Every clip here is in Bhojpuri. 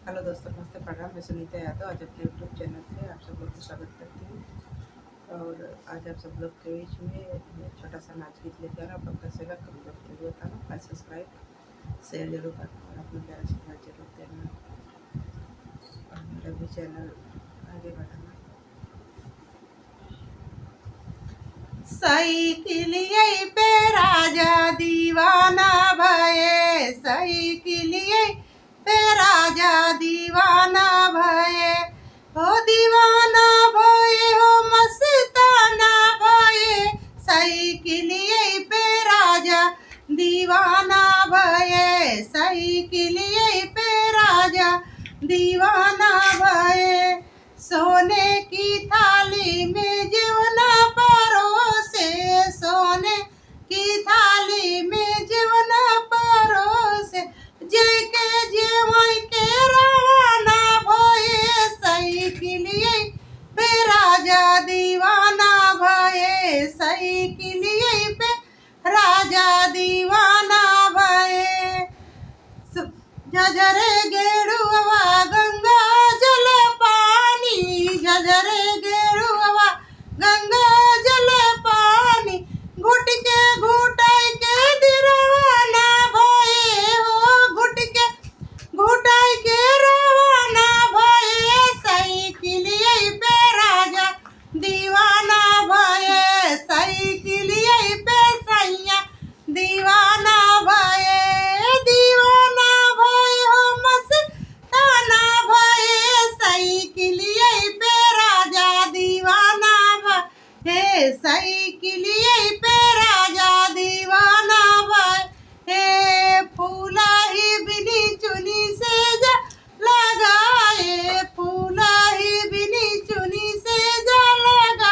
हेलो दोस्तों, नमस्ते, प्रणाम। मैं सुनीता यादव आज अपने यूट्यूब चैनल पे आप सब लोग को स्वागत करती हूँ। और आज आप सब लोग के बीच में एक छोटा सा नाच गीत लेकर आ रहा हूँ। आप लोग का सेवा कभी लोग जरूर बताना, लाइक सब्सक्राइब शेयर जरूर करना और अपना प्यार आशीर्वाद जरूर देना और मेरा भी चैनल आगे बढ़ाना। साइकिलिये पे राजा दीवाना भये, साइकिलिये पे राजा दीवाना भये, हो दीवाना भये, हो मस्ताना भये, साइकिलिये पे राजा दीवाना भये, साइकिलिये पे राजा दीवाना भये। सोने की थाली में जीवना परोसे, सोने की थाली में जीवना परोसे, जय के जेवई के रवाना भये, साइकिलिये पे राजा दीवाना भये, साइकिलिये पे राजा दीवाना भये। झझरे गेरुआ गंगा जल पानी, झझरे गेरुआ गंगा जल पानी, घुट के घुटाई के दिरवाना भये, हो घुट के घुटाई के रवाना भये, साइकिलिये पे राजा दीवाना भये, साइकिलिये पे सैया दीवाना भये, दीवाना भये, हो मस्ताना भये, साइकिलिये पे राजा दीवाना भये, साइकिलिये पे राजा दीवाना भये। फूला ही बिनी चुनी से जा लगाए, फूला ही बिनी चुनी से जा लगा,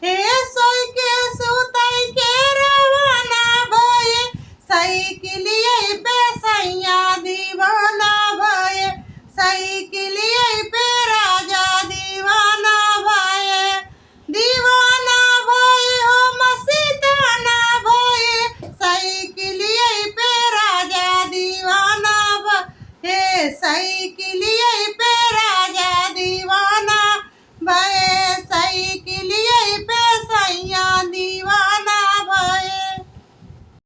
हे सोई के सुताई के रवाना भये, साइकिलिये पे सैया दीवाना भये, साइकिलिये पे राजा दीवाना भये, दीवाना भये, हो मस्ताना भये, साइकिलिये पे राजा दीवाना भये, साइकिलिये पे राजा दीवाना भये।